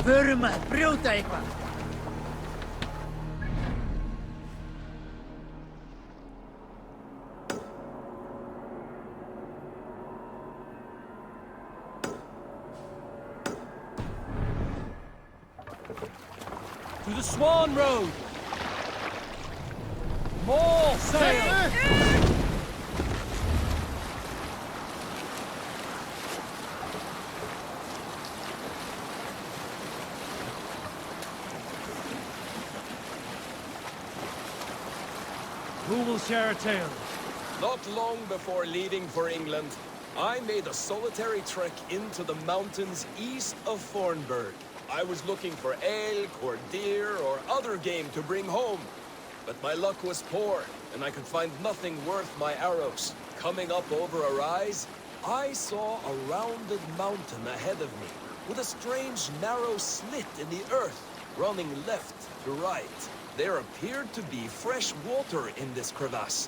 Förum að brjóta eitthvað. To the Swan Road! More sail! Who will share a tale? Not long before leaving for England, I made a solitary trek into the mountains east of Thornburg. I was looking for elk or deer or other game to bring home. But my luck was poor, and I could find nothing worth my arrows. Coming up over a rise, I saw a rounded mountain ahead of me, with a strange narrow slit in the earth, running left to right. There appeared to be fresh water in this crevasse,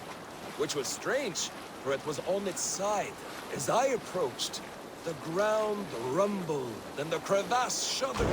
which was strange, for it was on its side. As I approached, the ground rumbled, and the crevasse shuddered.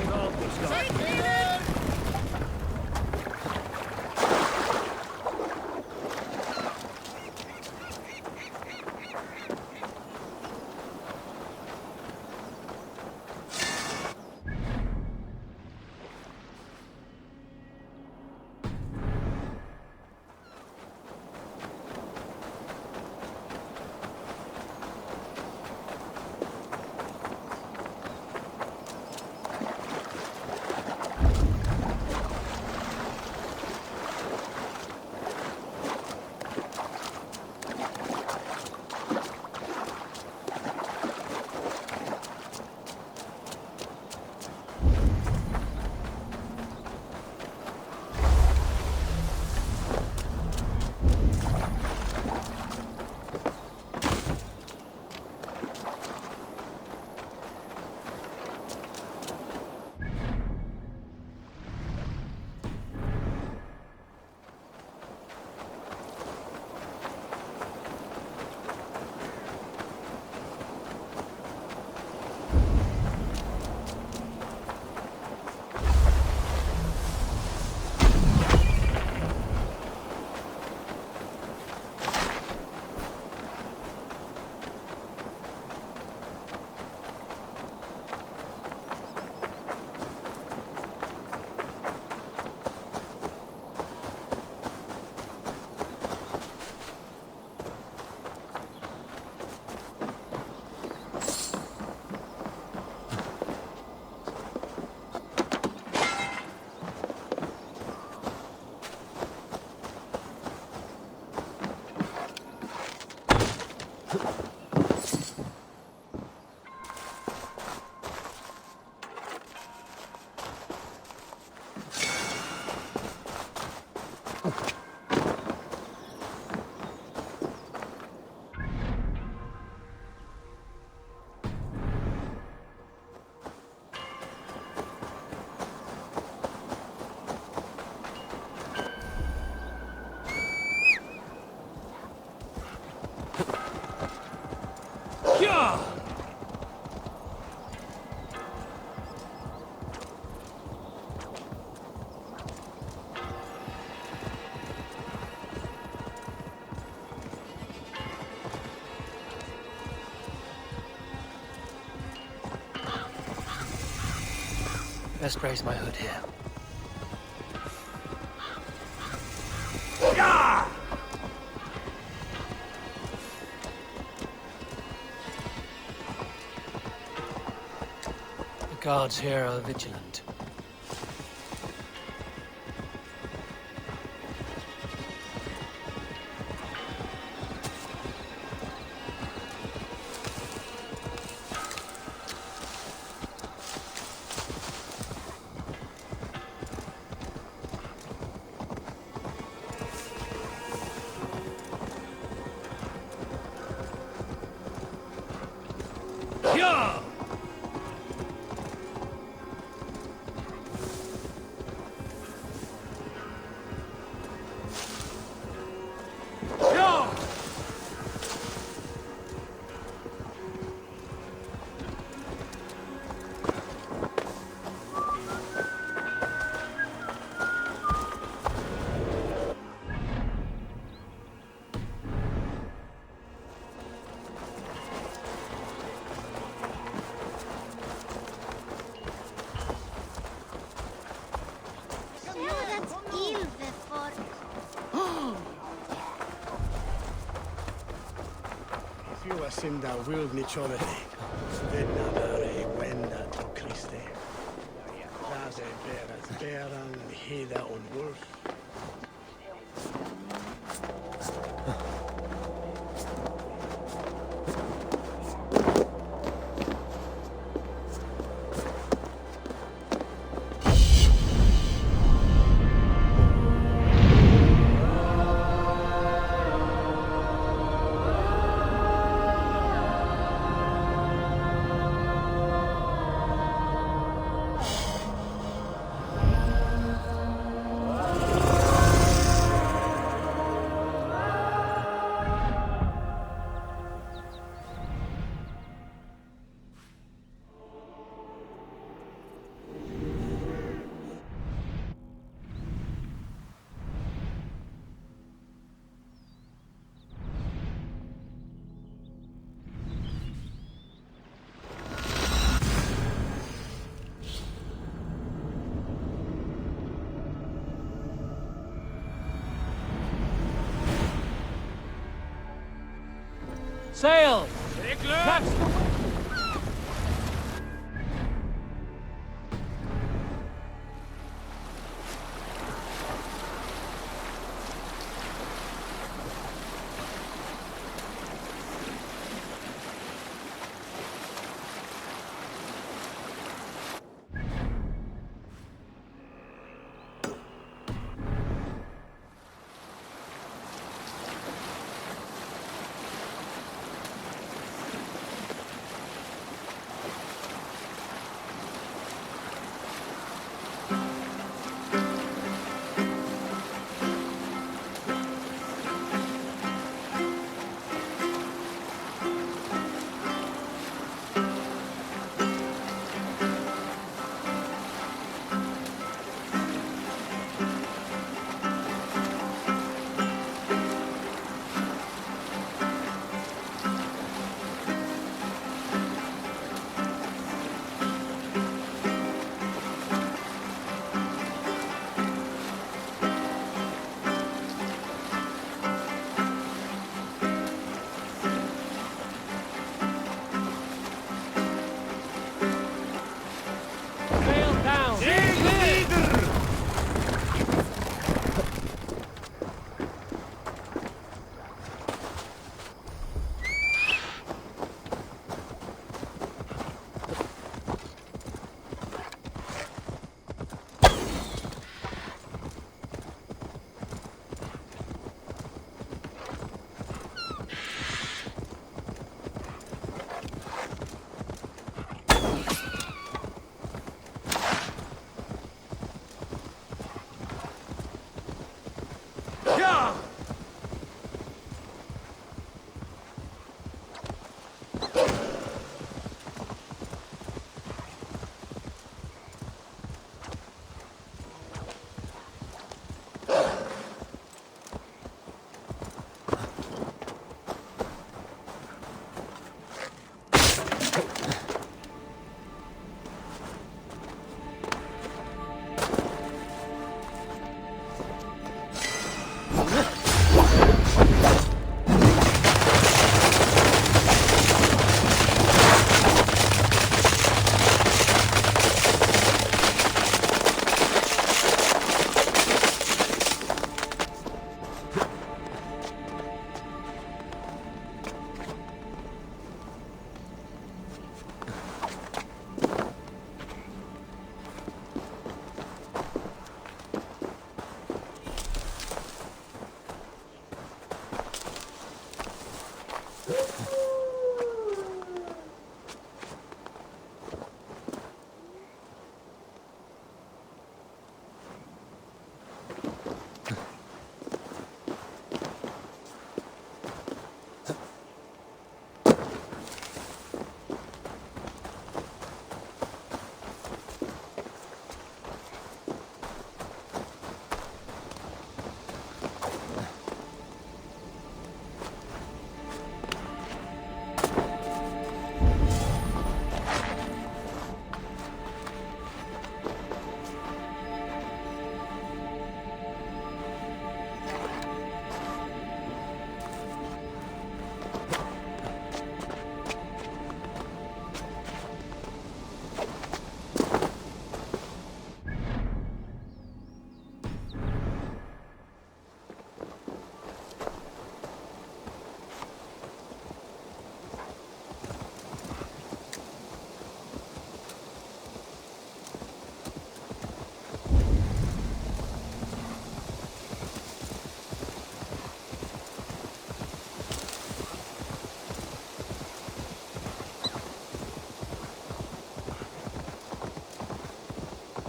Best raise my hood here. The guards here are vigilant. Synda ᚗᛁᚾᛖ ᚷᛟᚾᚗᚏ Christe. Rase beras beran heda on wolf. Sail! Catch the wind!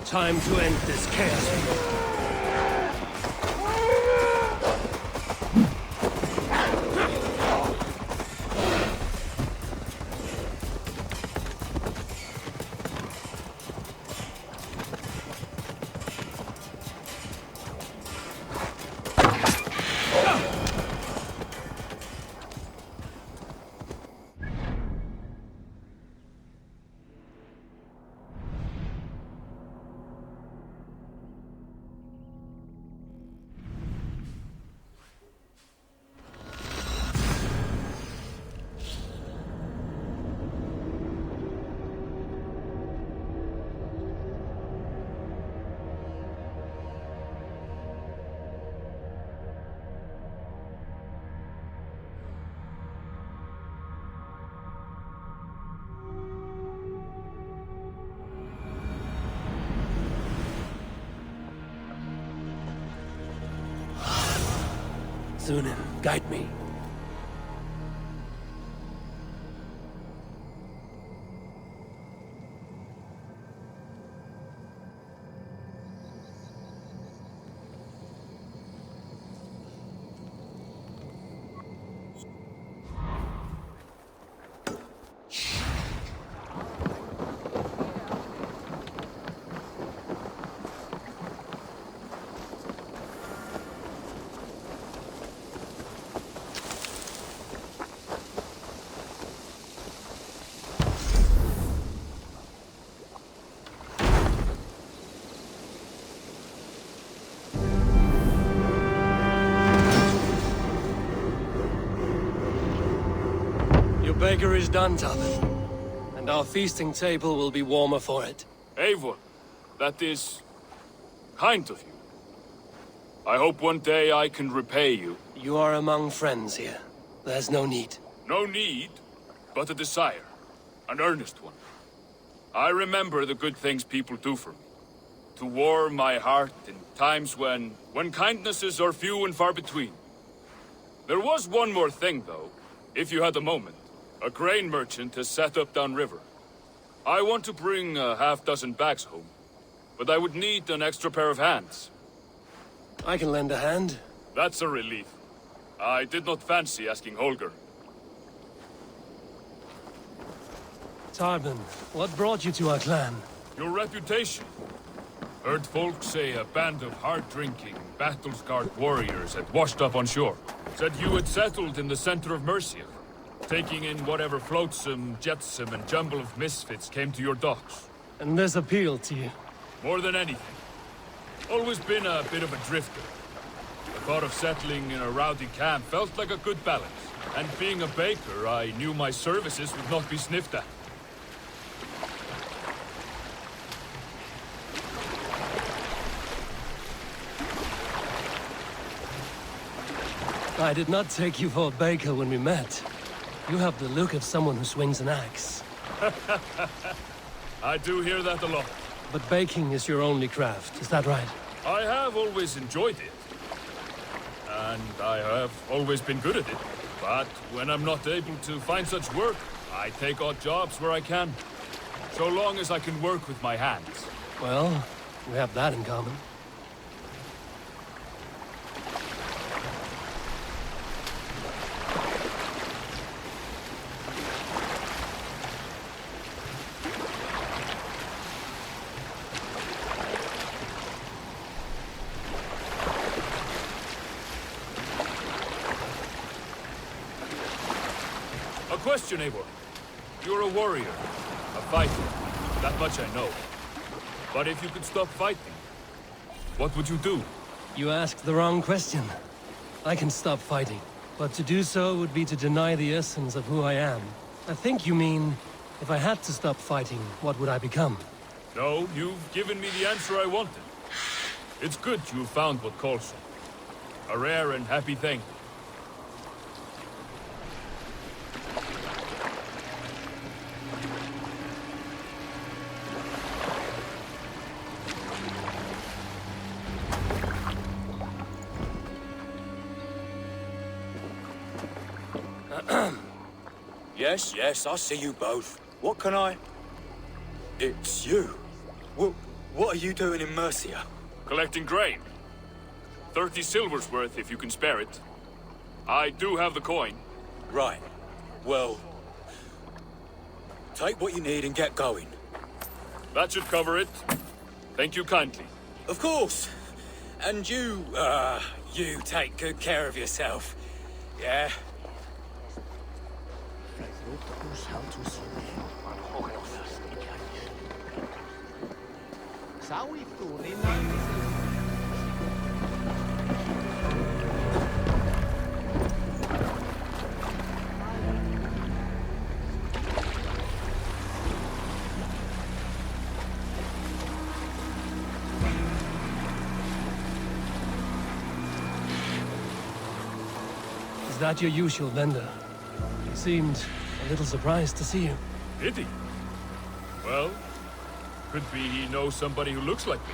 Time to end this chaos. Sunan, guide me. Baker is done, ᚹᚁᚾ, and our feasting table will be warmer for it. Eivor, that is kind of you. I hope one day I can repay you. You are among friends here. There's no need. No need, but a desire. An earnest one. I remember the good things people do for me. To warm my heart in times when kindnesses are few and far between. There was one more thing, though, if you had a moment. A grain merchant has set up downriver. I want to bring a half-dozen bags home, but I would need an extra pair of hands. I can lend a hand. That's a relief. I did not fancy asking Holger. Tarban, what brought you to our clan? Your reputation. Heard folk say a band of hard-drinking, battle-scarred warriors had washed up on shore. Said you had settled in the center of Mercia, taking in whatever flotsam, jetsam, and jumble of misfits came to your docks. And this appealed to you? More than anything. Always been a bit of a drifter. The thought of settling in a rowdy camp felt like a good balance. And being a baker, I knew my services would not be sniffed at. I did not take you for a baker when we met. You have the look of someone who swings an axe. I do hear that a lot. But baking is your only craft, is that right? I have always enjoyed it. And I have always been good at it. But when I'm not able to find such work, I take odd jobs where I can. So long as I can work with my hands. Well, we have that in common. Question, Eivor. You're a warrior, a fighter. That much I know. But if you could stop fighting, what would you do? You asked the wrong question. I can stop fighting, but to do so would be to deny the essence of who I am. I think you mean, if I had to stop fighting, what would I become? No, you've given me the answer I wanted. It's good you found what calls you. A rare and happy thing. Yes, I see you both. What can I... It's you. What are you doing in Mercia? Collecting grain. 30 silver's worth if you can spare it. I do have the coin. Right. Well, take what you need and get going. That should cover it. Thank you kindly. Of course. And you take good care of yourself. Yeah? Is that your usual vendor? He seemed a little surprised to see you. Did he? Well, could be he knows somebody who looks like me.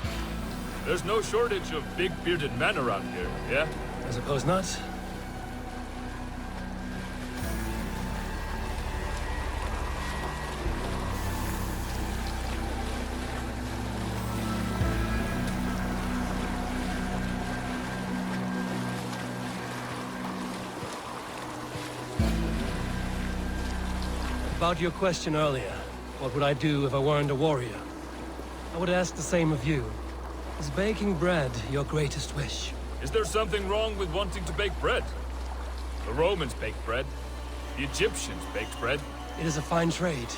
There's no shortage of big bearded men around here, yeah? I suppose not. About your question earlier, what would I do if I weren't a warrior? I would ask the same of you. Is baking bread your greatest wish? Is there something wrong with wanting to bake bread? The Romans baked bread. The Egyptians baked bread. It is a fine trade,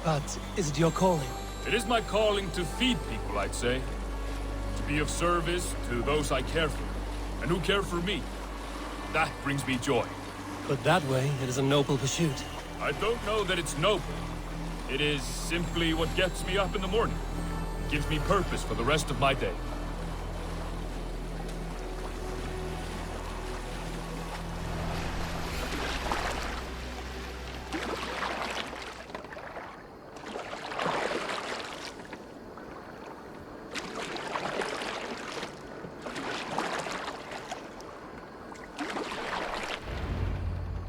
but is it your calling? It is my calling to feed people, I'd say. To be of service to those I care for, and who care for me. That brings me joy. Put that way, it is a noble pursuit. I don't know that it's noble. It is simply what gets me up in the morning. Gives me purpose for the rest of my day.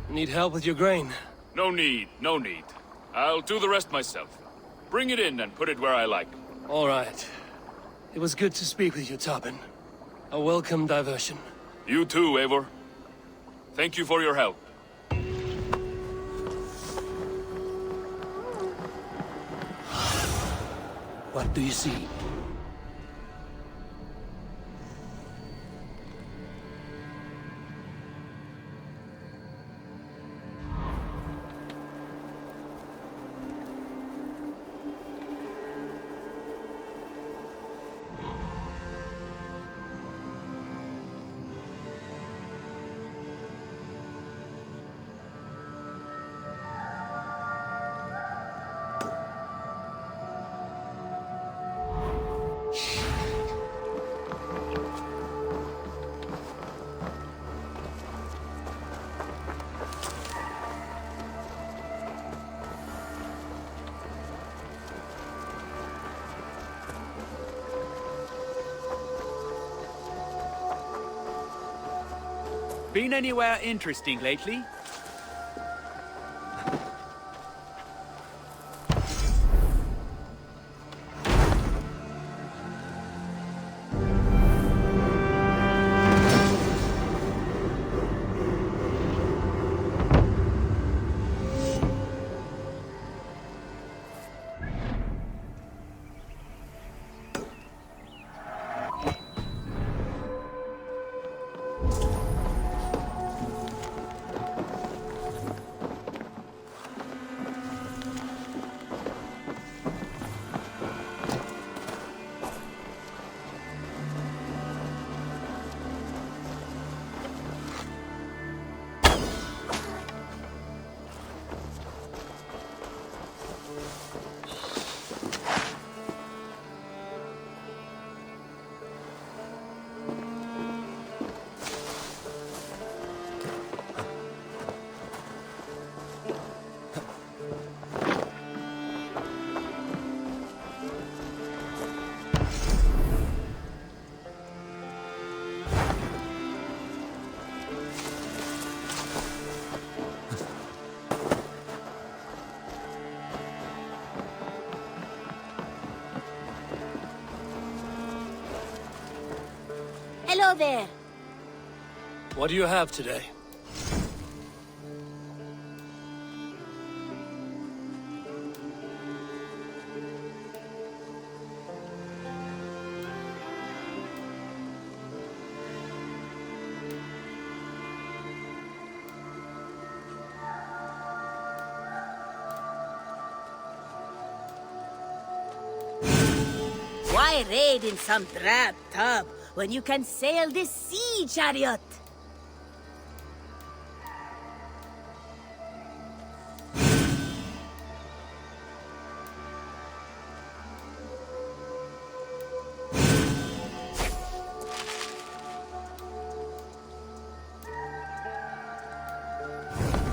Need help with your grain? No need, no need. I'll do the rest myself. Bring it in and put it where I like. All right. It was good to speak with you, ᚹᴑᚾ. A welcome diversion. You too, Eivor. Thank you for your help. What do you see? Been anywhere interesting lately? Hello there. What do you have today? Why raid in some drab tub when you can sail this sea chariot?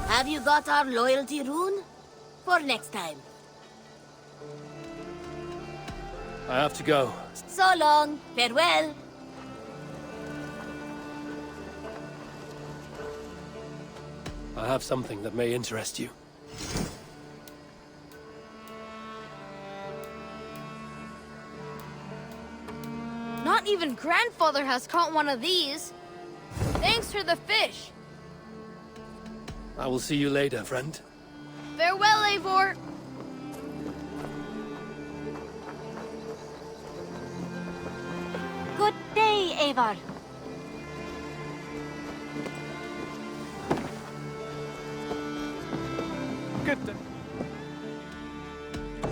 Have you got our loyalty rune? For next time. I have to go. So long. Farewell. I have something that may interest you. Not even grandfather has caught one of these. Thanks for the fish. I will see you later, friend. Farewell, Eivor. Good day, Eivor. Good day.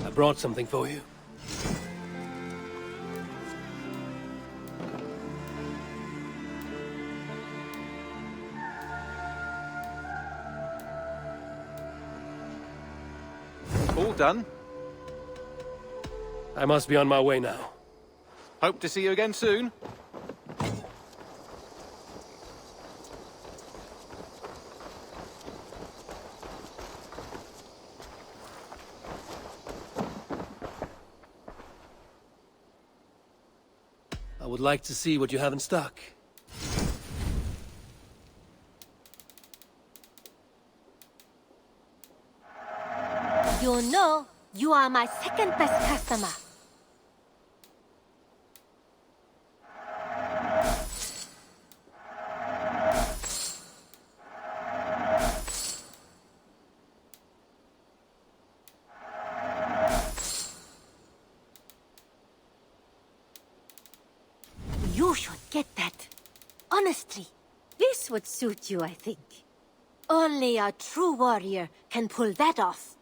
I brought something for you. All done. I must be on my way now. Hope to see you again soon. I would like to see what you have in stock. You know, you are my second best customer. You should get that. Honestly, this would suit you, I think. Only a true warrior can pull that off.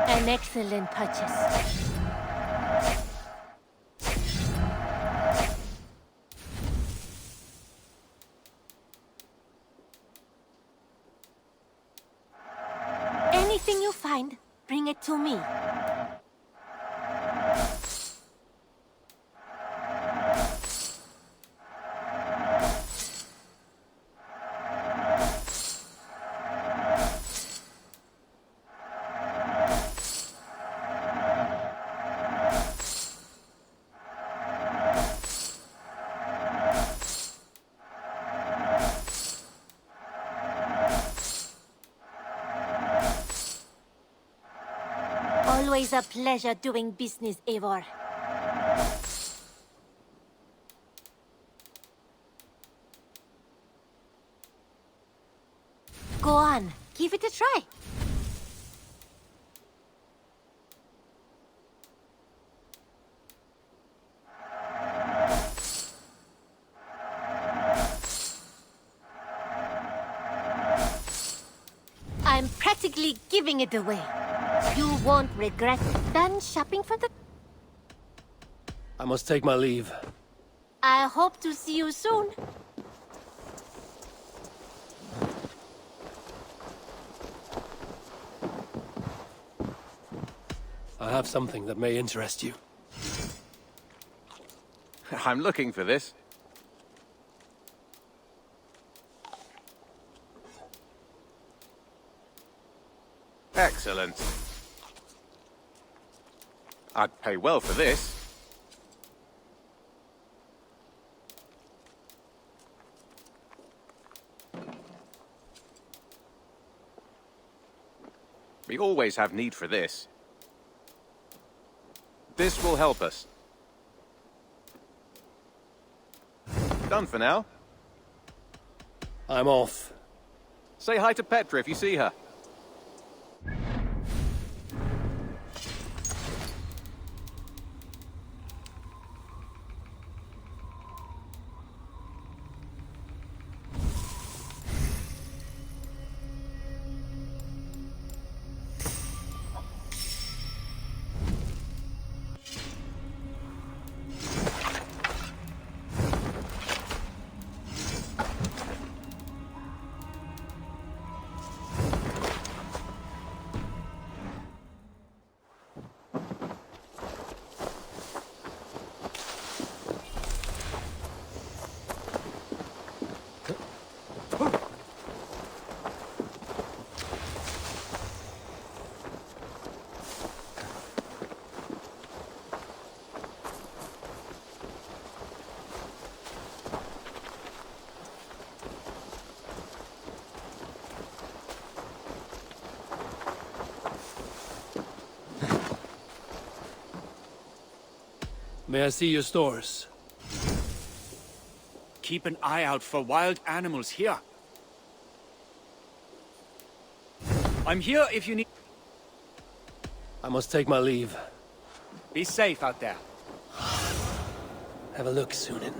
An excellent purchase. Anything you find, bring it to me. Always a pleasure doing business, Eivor. Go on, give it a try. I'm practically giving it away. You won't regret it. Done shopping for the... I must take my leave. I hope to see you soon. I have something that may interest you. I'm looking for this. Excellent. I'd pay well for this. We always have need for this. This will help us. Done for now. I'm off. Say hi to Petra if you see her. May I see your stores? Keep an eye out for wild animals here. I'm here if you need... I must take my leave. Be safe out there. Have a look, ᚗᚁ.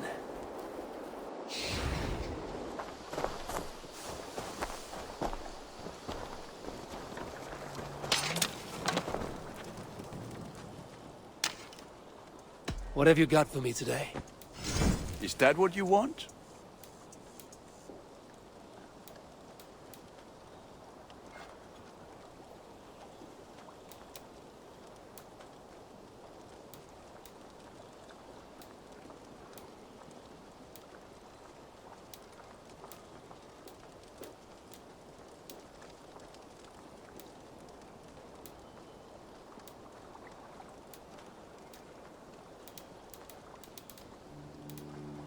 What have you got for me today? Is that what you want?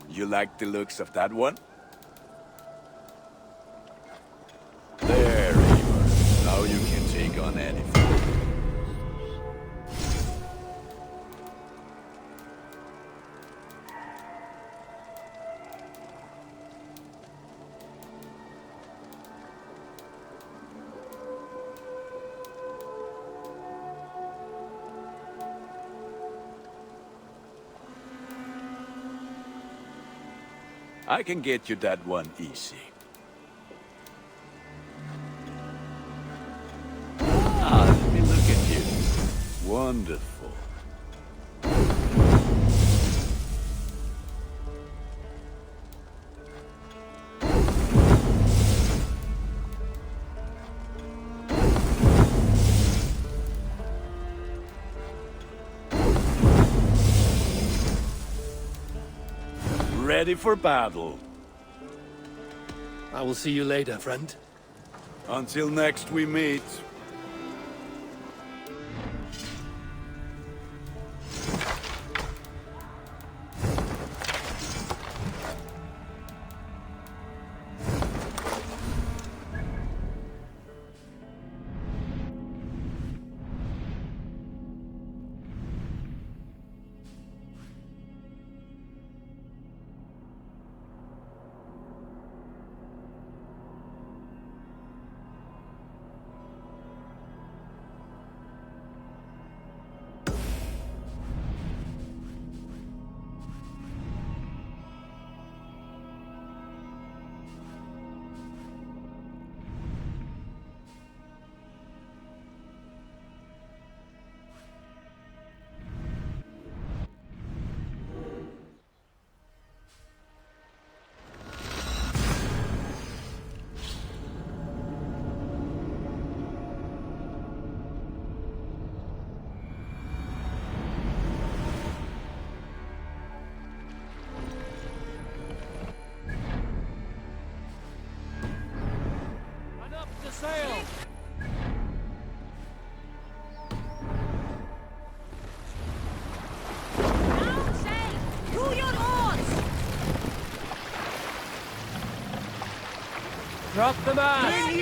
You like the looks of that one? There, Eivor. Now you can take on anything. I can get you that one easy. Ah, let me look at you. Wonderful. Ready for battle. I will see you later, friend. Until next we meet. Sail! Down sail! To your oars! Drop the mast!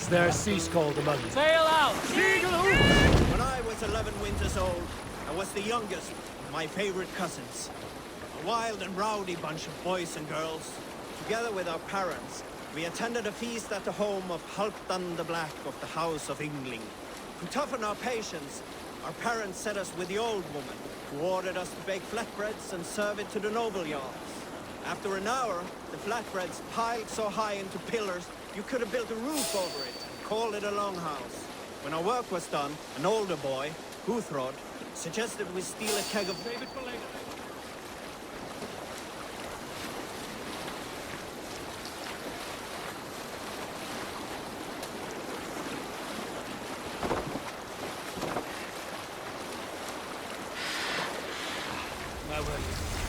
Is there a sea called among you? Sail out! When I was 11 winters old, I was the youngest of my favorite cousins. A wild and rowdy bunch of boys and girls. Together with our parents, we attended a feast at the home of ᚏᛁᚾᚏ the Black of the House of ᚹᛁᚾᚾ. To toughen our patience, our parents set us with the old woman, who ordered us to bake flatbreads and serve it to the noble jarls. After an hour, the flatbreads piled so high into pillars, you could have built a roof over it and called it a longhouse. When our work was done, an older boy, ᚗᚗᚲᚗ, suggested we steal a keg of... Save it for later.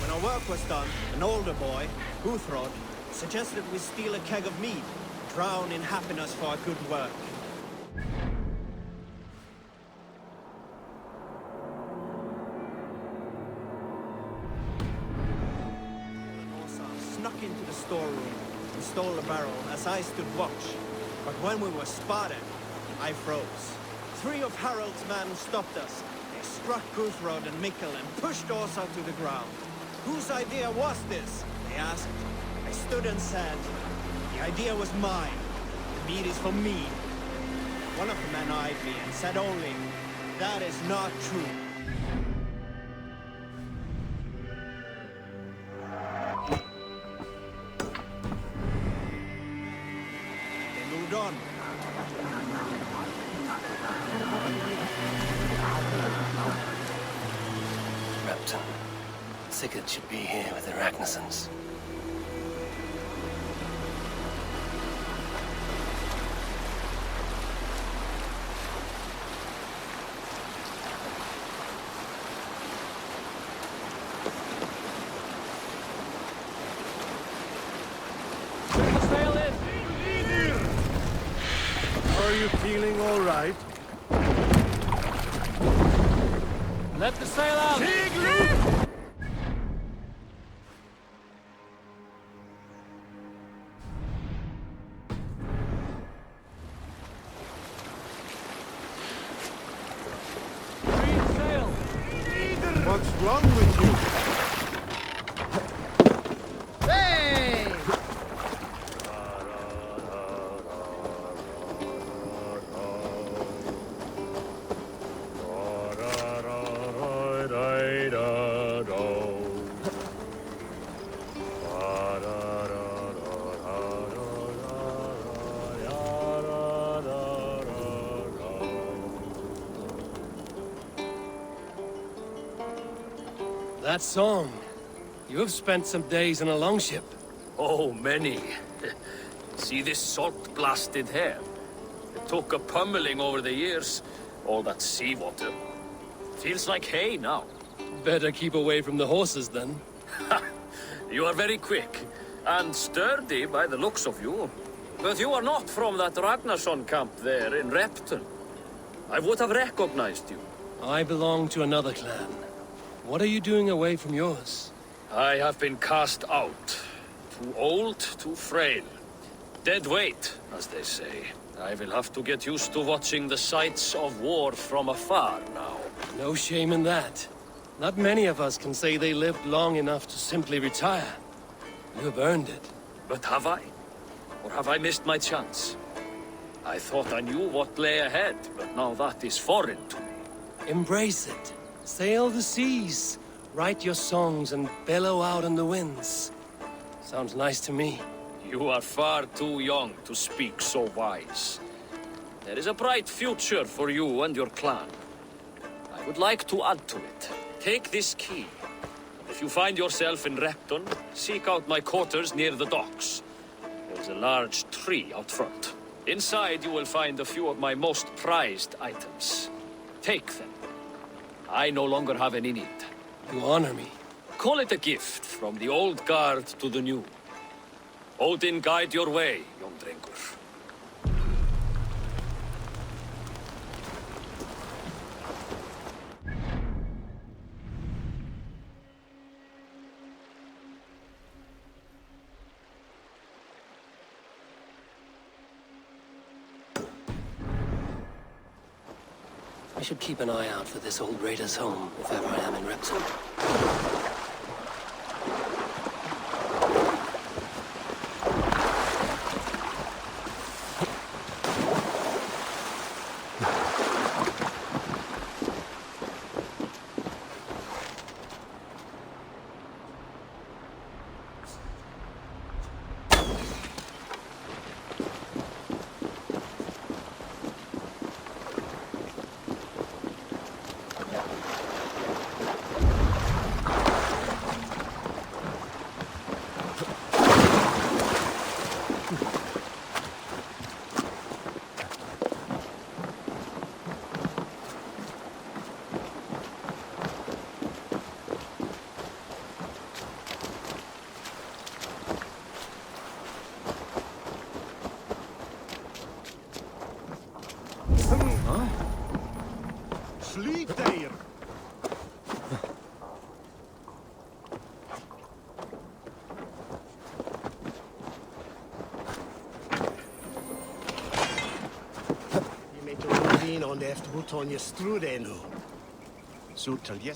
When our work was done, an older boy, ᚗᚗᚲᚗ, suggested we steal a keg of mead, drown in happiness for our good work. ᚗᚗᚲᚖ snuck into the storeroom and stole a barrel as I stood watch. But when we were spotted, I froze. 3 of Harald's men stopped us. They struck ᚗᚗᚲᚗ and Mikkel and pushed Åsa to the ground. Whose idea was this? They asked. I stood and said, the idea was mine. The meat is for me. One of the men eyed me and said only, that is not true. They moved on. Repton. Sigurd should be here with the Ragnarsons. Sail in! Are you feeling all right? Let the sail out! What's wrong with you? Hey! That song. You have spent some days in a longship. Oh, many. See this salt-blasted hair? It took a pummeling over the years. All that seawater. Feels like hay now. Better keep away from the horses, then. You are very quick. And sturdy by the looks of you. But you are not from that Ragnarsson camp there in Repton. I would have recognized you. I belong to another clan. What are you doing away from yours? I have been cast out. Too old, too frail. Dead weight, as they say. I will have to get used to watching the sights of war from afar now. No shame in that. Not many of us can say they lived long enough to simply retire. You have earned it. But have I? Or have I missed my chance? I thought I knew what lay ahead, but now that is foreign to me. Embrace it. Sail the seas. Write your songs and bellow out in the winds. Sounds nice to me. You are far too young to speak so wise. There is a bright future for you and your clan. I would like to add to it. Take this key. If you find yourself in Repton, seek out my quarters near the docks. There's a large tree out front. Inside you will find a few of my most prized items. Take them. I no longer have any need. You honor me. Call it a gift from the old guard to the new. Odin guide your way, young drengur. I should keep an eye out for this old raider's home, if ever I am in Repton. Sleep there!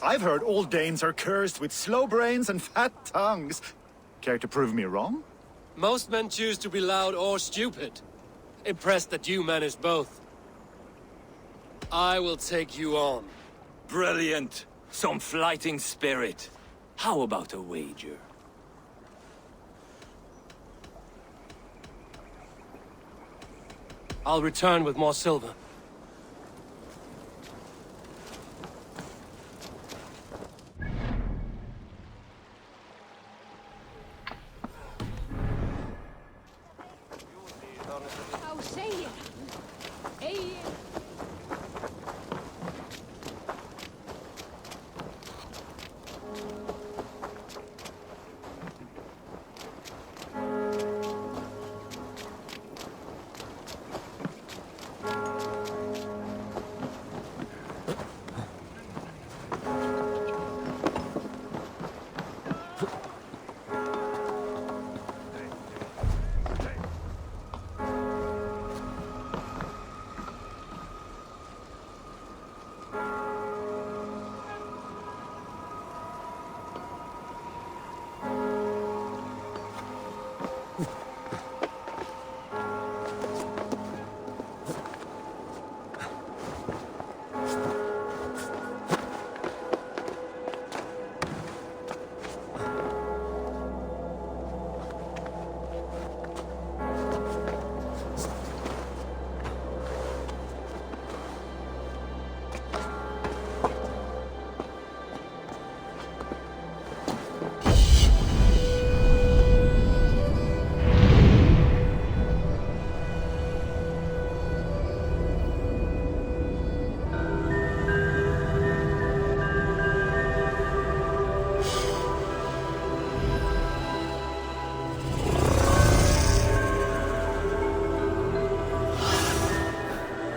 I've heard all Danes are cursed with slow brains and fat tongues. Care to prove me wrong? Most men choose to be loud or stupid. Impressed that you manage both. I will take you on. Brilliant. Some fighting spirit. How about a wager? I'll return with more silver.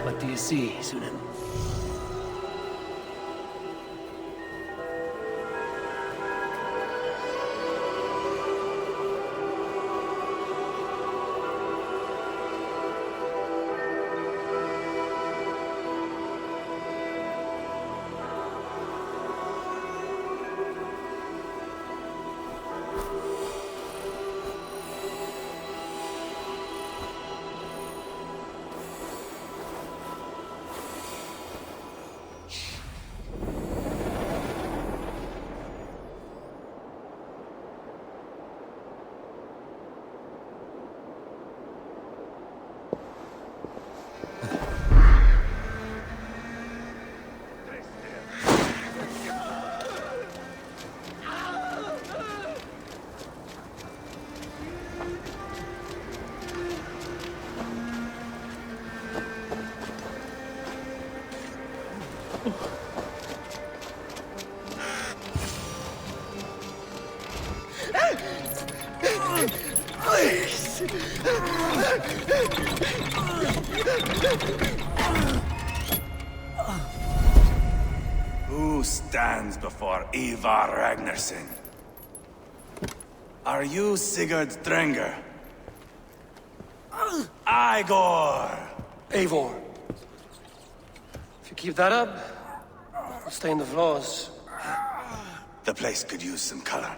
What do you see, Sunan? Who stands before Ivar Ragnarsson? Are you Sigurd Drenger? Igor! Eivor. If you keep that up, I'll stain the floors. The place could use some color.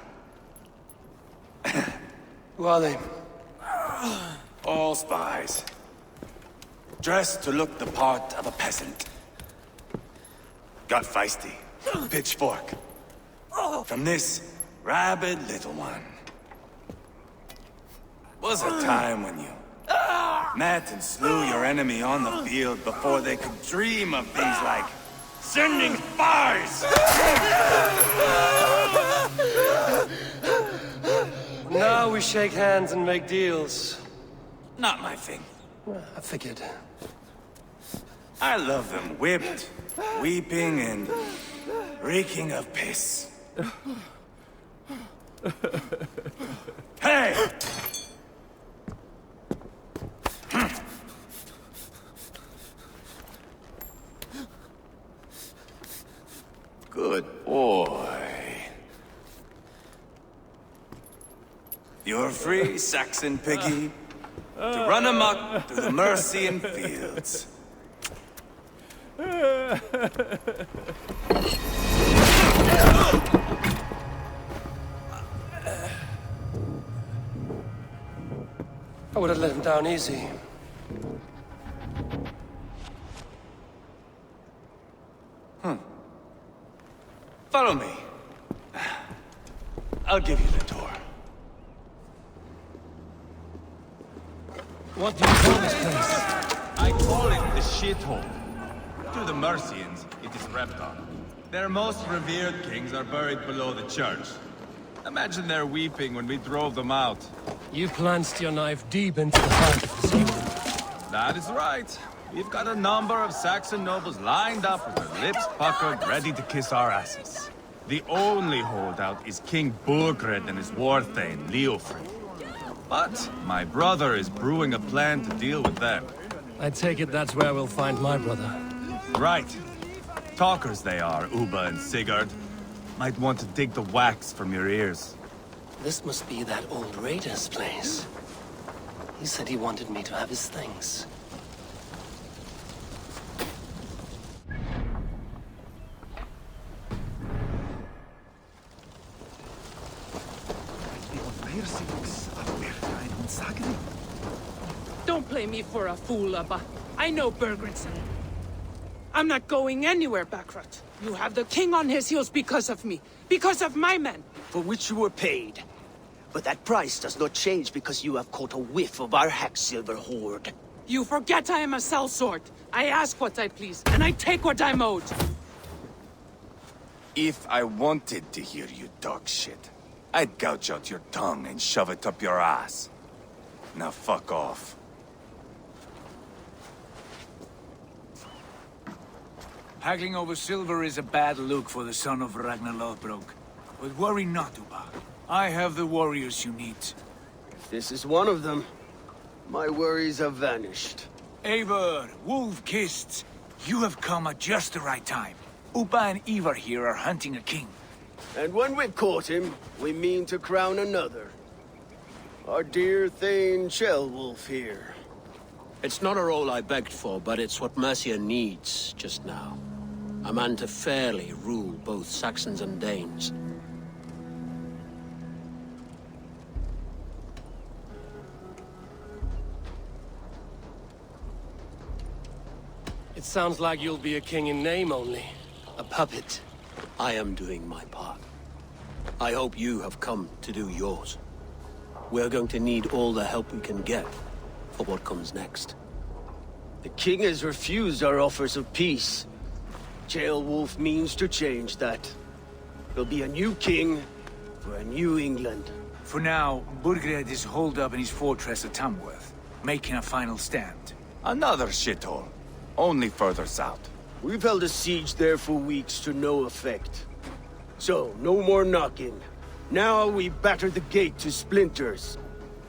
Who are they? All spies. Dressed to look the part of a peasant. Got feisty. Pitchfork. From this rabid little one. Was a time when you met and slew your enemy on the field before they could dream of things like sending spies! Now we shake hands and make deals. Not my thing. I figured. I love them whipped, weeping, and reeking of piss. Hey! Good boy. You're free, Saxon piggy, to run amok through the Mercian fields. I would have let him down easy. Follow me. I'll give you the tour. What do you call this place? I call it the shithole. To the Mercians, it is Repton. Their most revered kings are buried below the church. Imagine their weeping when we drove them out. You plunged your knife deep into the heart of this kingdom. That is right. We've got a number of Saxon nobles lined up with their lips puckered, ready to kiss our asses. The only holdout is King Burgred and his war thane, Leofric. But my brother is brewing a plan to deal with them. I take it that's where we'll find my brother. Right. Talkers they are, Ubba and Sigurd. Might want to dig the wax from your ears. This must be that old raider's place. He said he wanted me to have his things. Don't play me for a fool, Ubba. I know Bergrenson. I'm not going anywhere, Backrot. You have the king on his heels because of me. Because of my men. For which you were paid. But that price does not change because you have caught a whiff of our Hacksilver hoard. You forget I am a sellsword. I ask what I please, and I take what I'm owed. If I wanted to hear you talk shit, I'd gouge out your tongue and shove it up your ass. Now fuck off. Haggling over silver is a bad look for the son of Ragnar Lothbrok. But worry not, Ubba. I have the warriors you need. If this is one of them, my worries have vanished. Eivor, Wolf-Kissed, you have come at just the right time. Ubba and Ivar here are hunting a king. And when we've caught him, we mean to crown another. Our dear Thane Ceolwulf here. It's not a role I begged for, but it's what Mercia needs just now. A man to fairly rule both Saxons and Danes. It sounds like you'll be a king in name only. A puppet. I am doing my part. I hope you have come to do yours. We're going to need all the help we can get for what comes next. The king has refused our offers of peace. Ceolwulf means to change that. There'll be a new king for a new England. For now, Burgred is holed up in his fortress at Tamworth, making a final stand. Another shithole. Only further south. We've held a siege there for weeks to no effect. So, no more knocking. Now we batter the gate to splinters.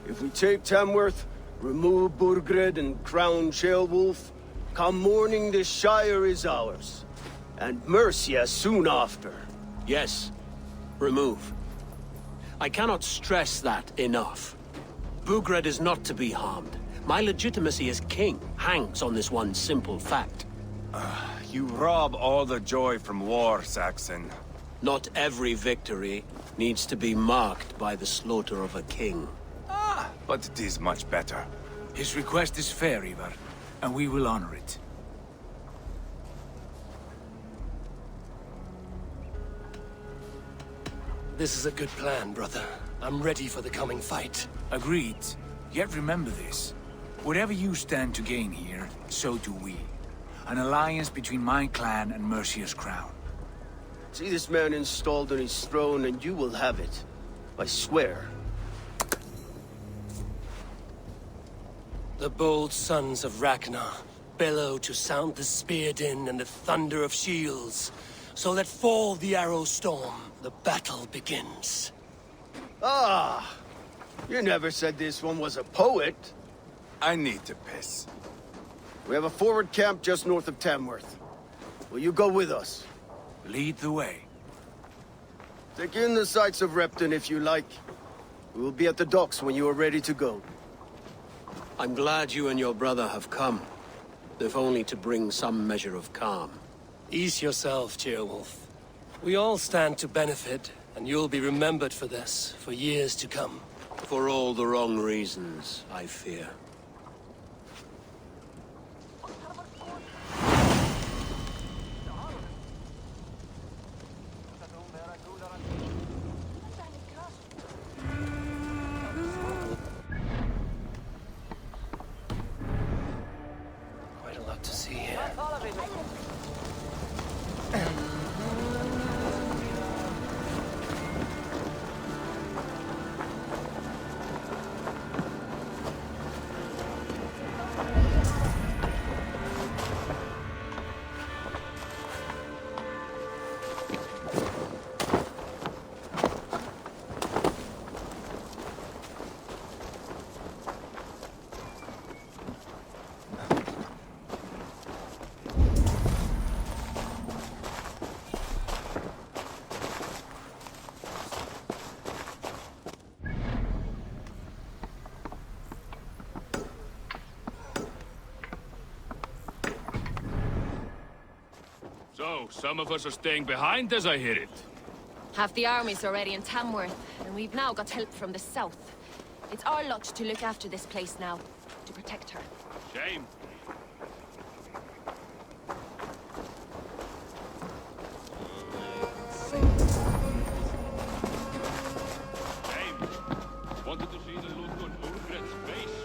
If we take Tamworth, remove Burgred and crown Ceolwulf, come morning the Shire is ours. And Mercia soon after. Yes, remove. I cannot stress that enough. Burgred is not to be harmed. My legitimacy as king hangs on this one simple fact. You rob all the joy from war, Saxon. Not every victory needs to be marked by the slaughter of a king. But it is much better. His request is fair, Ivar, and we will honor it. This is a good plan, brother. I'm ready for the coming fight. Agreed. Yet remember this. Whatever you stand to gain here, so do we. An alliance between my clan and Mercia's crown. See this man installed on his throne and you will have it. I swear. The bold sons of Ragnar bellow to sound the spear din and the thunder of shields. So let fall the arrow storm. The battle begins. Ah! You never said this one was a poet. I need to piss. We have a forward camp just north of Tamworth. Will you go with us? Lead the way. Take in the sights of Repton if you like. We will be at the docks when you are ready to go. I'm glad you and your brother have come, if only to bring some measure of calm. Ease yourself, Beowulf. We all stand to benefit, and you'll be remembered for this, for years to come. For all the wrong reasons, I fear. Quite a lot to see here. So, some of us are staying behind as I hear it. Half the army's already in Tamworth, and we've now got help from the south. It's our lot to look after this place now, to protect her. Shame. Shame. Wanted to see the ᚏᚁᚾᚖ face.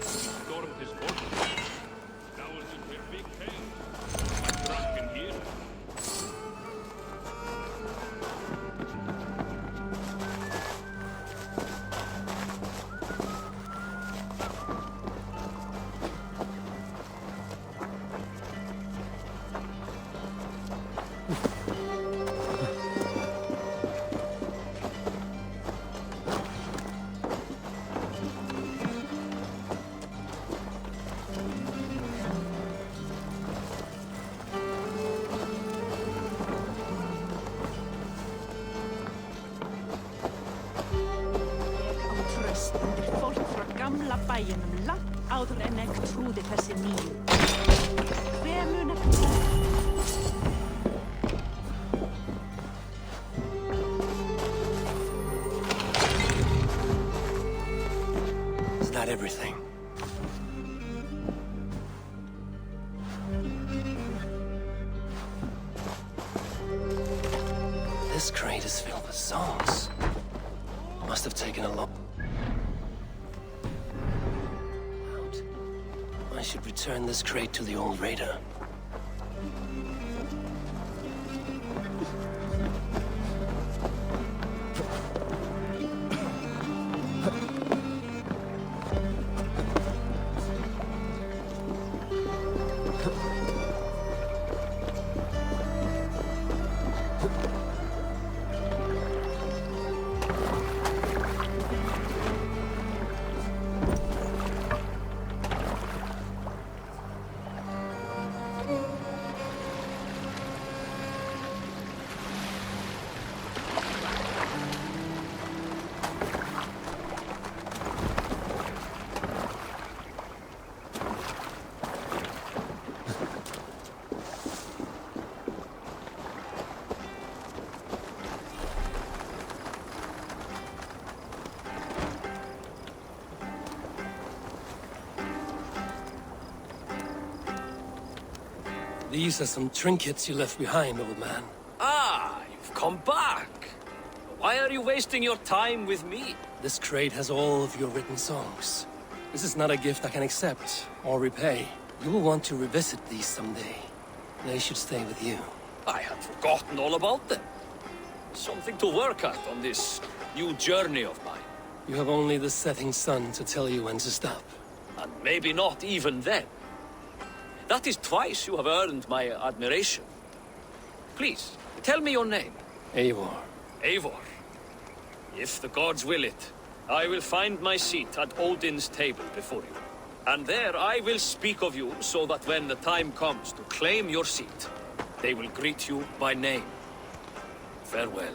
Stormed his fortress. Now it's in her big cave. Drunk in here. Gamla bæinum langt áður en ég trúði þessi nýju. Hver mun Is that everything? This crate is filled with songs. Must have taken a lot. I should return this crate to the old raider. These are some trinkets you left behind, old man. Ah, you've come back. Why are you wasting your time with me? This crate has all of your written songs. This is not a gift I can accept or repay. You will want to revisit these someday. They should stay with you. I had forgotten all about them. Something to work at on this new journey of mine. You have only the setting sun to tell you when to stop. And maybe not even then. That is twice you have earned my admiration. Please, tell me your name. Eivor. Eivor. If the gods will it, I will find my seat at Odin's table before you. And there I will speak of you so that when the time comes to claim your seat, they will greet you by name. Farewell.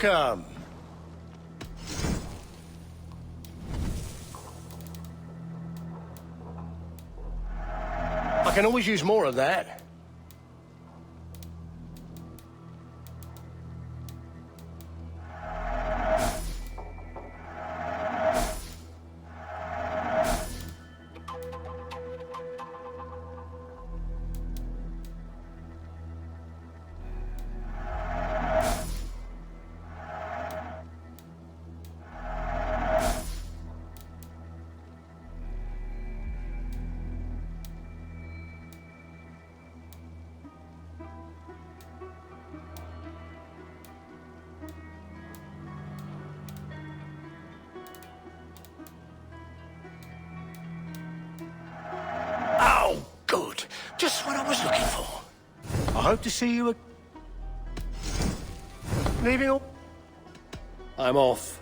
Welcome. I can always use more of that. Just what I was looking for. I hope to see you. Leaving all. I'm off.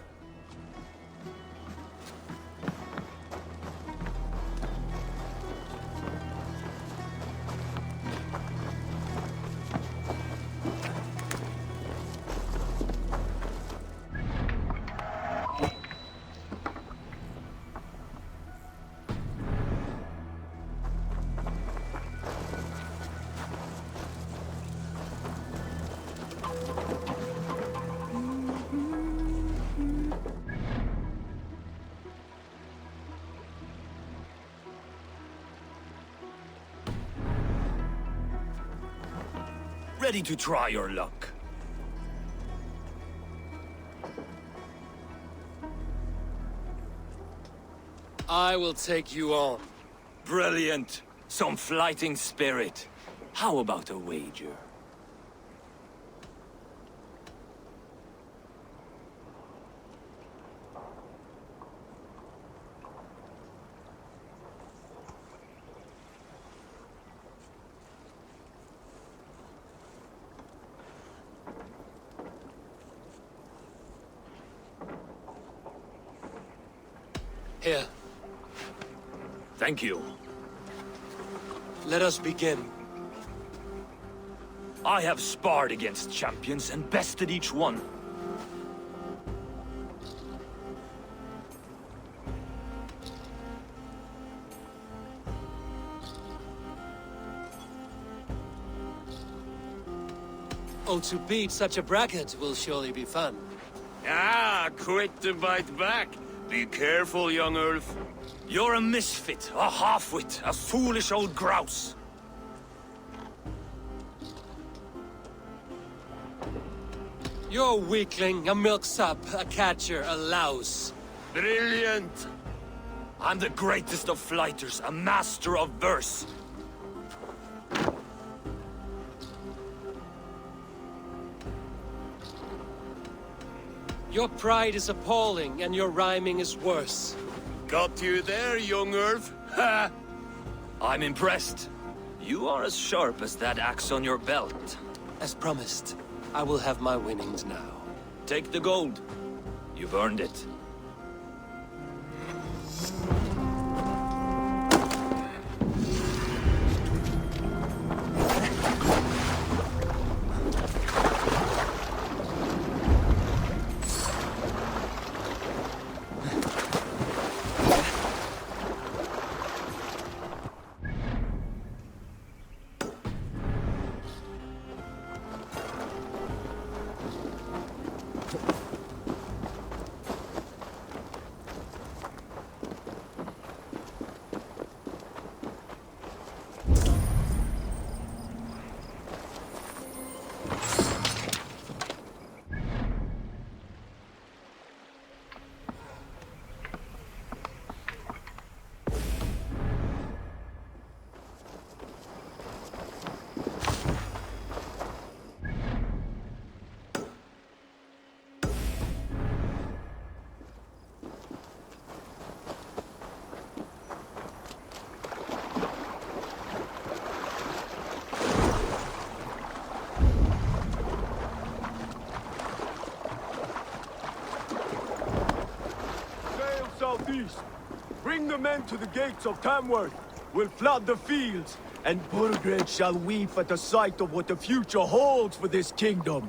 Ready to try your luck. I will take you on. Brilliant. Some fighting spirit. How about a wager? Here. Thank you. Let us begin. I have sparred against champions and bested each one. Oh, to beat such a bracket will surely be fun. Ah, quick to bite back. Be careful, young Earth. You're a misfit, a half-wit, a foolish old grouse. You're a weakling, a milksop, a catcher, a louse. Brilliant! I'm the greatest of flighters, a master of verse. Your pride is appalling, and your rhyming is worse. Got you there, young Earth? Ha! I'm impressed. You are as sharp as that axe on your belt. As promised, I will have my winnings now. Take the gold. You've earned it. Southeast. Bring the men to the gates of Tamworth. We'll flood the fields, and Burgred shall weep at the sight of what the future holds for this kingdom.